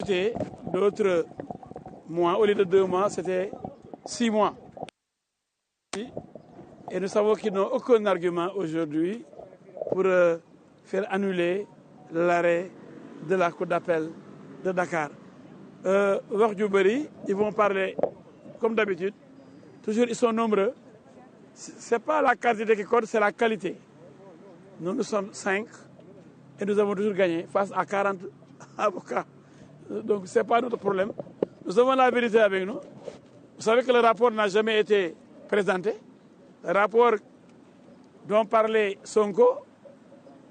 rajouté d'autres mois. Au lieu de 2 mois, c'était 6 mois. Et nous savons qu'ils n'ont aucun argument aujourd'hui pour faire annuler l'arrêt de la Cour d'appel de Dakar. Ils vont parler comme d'habitude. Toujours, ils sont nombreux. Ce n'est pas la quantité qui compte, c'est la qualité. Nous sommes 5 et nous avons toujours gagné face à 40 avocats. Donc, ce n'est pas notre problème. Nous avons la vérité avec nous. Vous savez que le rapport n'a jamais été présenté. Le rapport dont parlait Sonko,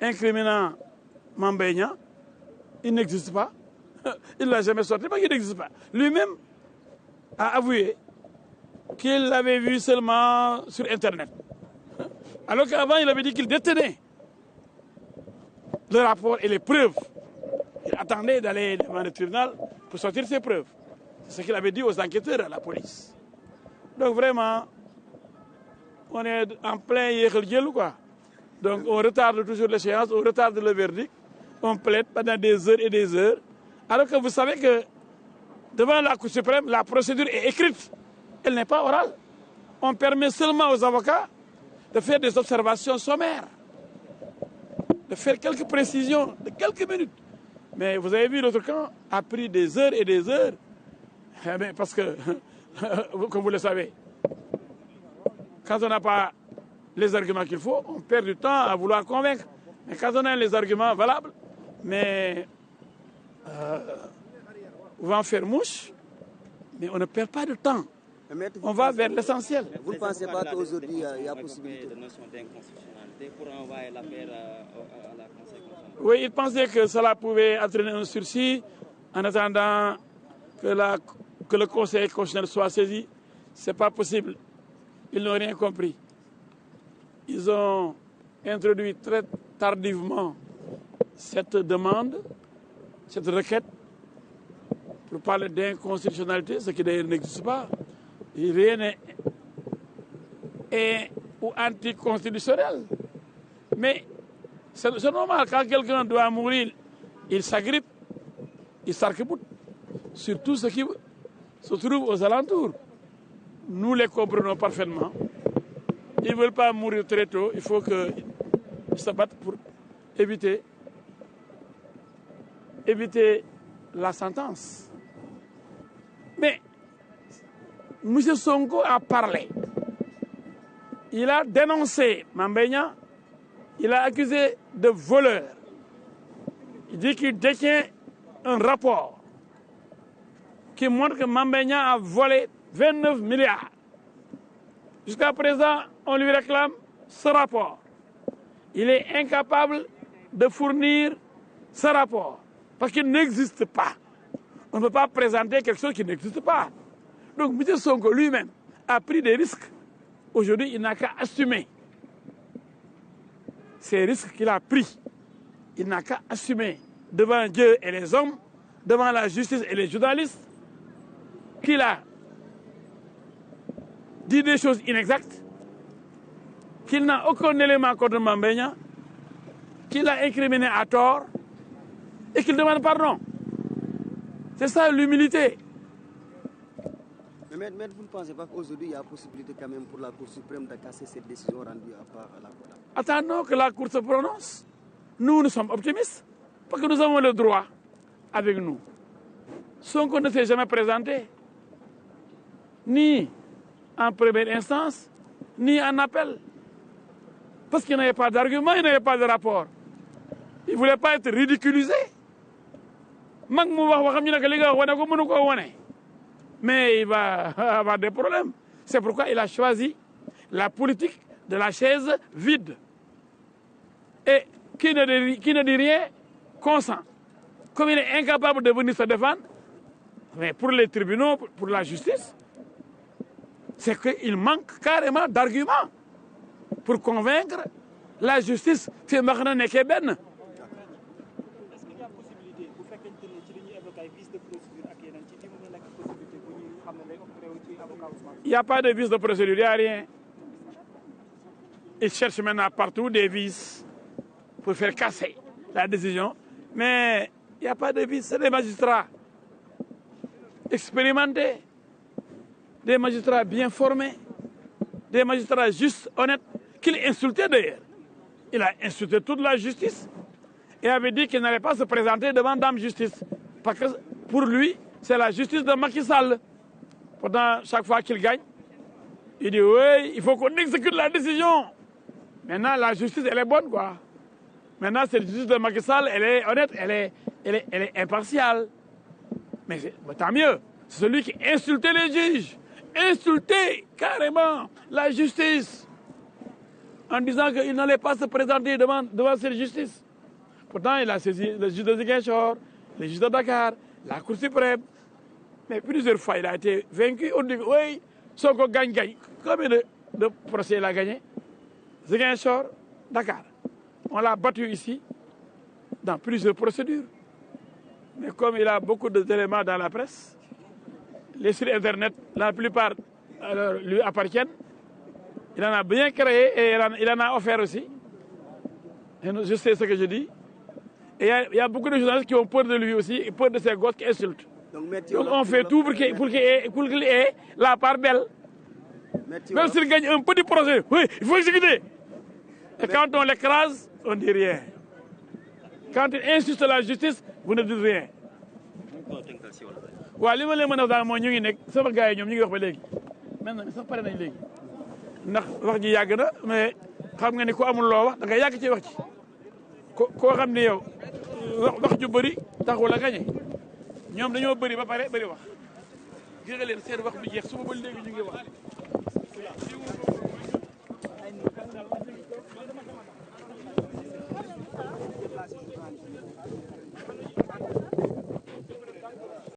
incriminant Mame Niang, il n'existe pas. Il ne l'a jamais sorti parce qu'il n'existe pas. Lui-même a avoué qu'il l'avait vu seulement sur Internet. Alors qu'avant, il avait dit qu'il détenait le rapport et les preuves. Il attendait d'aller devant le tribunal pour sortir ses preuves. C'est ce qu'il avait dit aux enquêteurs à la police. Donc vraiment, on est en plein yékhel quoi. Donc on retarde toujours l'échéance, on retarde le verdict, on plaide pendant des heures et des heures. Alors que vous savez que devant la Cour suprême, la procédure est écrite. Elle n'est pas orale. On permet seulement aux avocats de faire des observations sommaires, de faire quelques précisions de quelques minutes. Mais vous avez vu, l'autre camp a pris des heures et des heures. Parce que, comme vous le savez, quand on n'a pas les arguments qu'il faut, on perd du temps à vouloir convaincre. Mais quand on a les arguments valables, mais on va en faire mouche, mais on ne perd pas de temps. On va vers l'essentiel. Vous ne pensez pas qu'aujourd'hui, il y a possibilité de notion d'inconstitutionnalité pour envoyer l'affaire à la Conseil constitutionnel? Oui, il pensait que cela pouvait entraîner un sursis en attendant que le Conseil constitutionnel soit saisi. Ce n'est pas possible. Ils n'ont rien compris. Ils ont introduit très tardivement cette demande, cette requête, pour parler d'inconstitutionnalité, ce qui d'ailleurs n'existe pas. Et rien n'est ou anticonstitutionnel. Mais c'est normal, quand quelqu'un doit mourir, il s'agrippe, il s'arc-boute sur tout ce qui se trouve aux alentours. Nous les comprenons parfaitement. Ils ne veulent pas mourir très tôt, il faut qu'ils se battent pour éviter la sentence. Mais M. Sonko a parlé. Il a dénoncé Mame Niang. Il a accusé de voleur. Il dit qu'il détient un rapport qui montre que Mame Niang a volé 29 milliards. Jusqu'à présent, on lui réclame ce rapport. Il est incapable de fournir ce rapport parce qu'il n'existe pas. On ne peut pas présenter quelque chose qui n'existe pas. Donc M. Sonko lui-même a pris des risques. Aujourd'hui, il n'a qu'à assumer ces risques qu'il a pris. Il n'a qu'à assumer devant Dieu et les hommes, devant la justice et les journalistes, qu'il a dit des choses inexactes, qu'il n'a aucun élément contre Mame Niang, qu'il a incriminé à tort et qu'il demande pardon. C'est ça l'humilité. Mais vous ne pensez pas qu'aujourd'hui, il y a possibilité quand même pour la Cour suprême de casser cette décision rendue à part à la Cour? Attendons que la Cour se prononce. Nous sommes optimistes parce que nous avons le droit avec nous. Sonko ne s'est jamais présenté, ni en première instance, ni en appel. Parce qu'il n'avait pas d'argument, il n'avait pas de rapport. Il ne voulait pas être ridiculisé. Mais il va avoir des problèmes. C'est pourquoi il a choisi la politique de la chaise vide. Et qui ne dit rien, consent. Comme il est incapable de venir se défendre, mais pour les tribunaux, pour la justice, c'est qu'il manque carrément d'arguments pour convaincre la justice. C'est Marna Nekeben. Est-ce qu'il y a possibilité, vous faites une évoquer vice de procédure à il n'y a pas de vice de procédure, il n'y a rien. Ils cherchent maintenant partout des vices pour faire casser la décision. Mais il n'y a pas de vice, c'est des magistrats. expérimentés, des magistrats bien formés, des magistrats justes, honnêtes, qu'il insultait d'ailleurs. Il a insulté toute la justice et avait dit qu'il n'allait pas se présenter devant Dame Justice. Parce que pour lui, c'est la justice de Macky Sall. Pourtant, chaque fois qu'il gagne, il dit oui, il faut qu'on exécute la décision. Maintenant, la justice, elle est bonne, quoi. Maintenant, cette justice de Macky Sall, elle est honnête, elle est impartiale. Mais tant mieux. C'est celui qui insultait les juges, insultait carrément la justice, en disant qu'il n'allait pas se présenter devant cette justice. Pourtant, il a saisi le juge de Ziguinchor, le juge de Dakar, la Cour suprême. Mais plusieurs fois, il a été vaincu. On dit, oui, Sonko gagne. Combien de procès il a gagné? Ziguinchor, Dakar. On l'a battu ici, dans plusieurs procédures. Mais comme il a beaucoup d'éléments dans la presse, les sites Internet, la plupart lui appartiennent. Il en a bien créé et il en a offert aussi. Et je sais ce que je dis. Et il y a beaucoup de journalistes qui ont peur de lui aussi, et peur de ces gosses qui insultent. Donc on fait tout pour qu'il ait la part belle. Même s'il gagne un petit procès, oui, il faut exécuter. Et quand on l'écrase, on ne dit rien. Quand il insiste la justice, vous ne dites rien. waaw li ma leen mën a wax mooy ñu ngi nekk sama gars yi ñoom ñu ngi wax ba léegi maintenant sax pare nañ léegi ndax wax ji yàgg na mais xam nga ni ku amul loo wax da nga yàgg ci wax ci koo xam ne yow wax ju bëri taxul a gañe ñoom dañoo bëri ba pare bëri wax gis nga leen seen wax du jeex suba ba léegi ñu ngi wax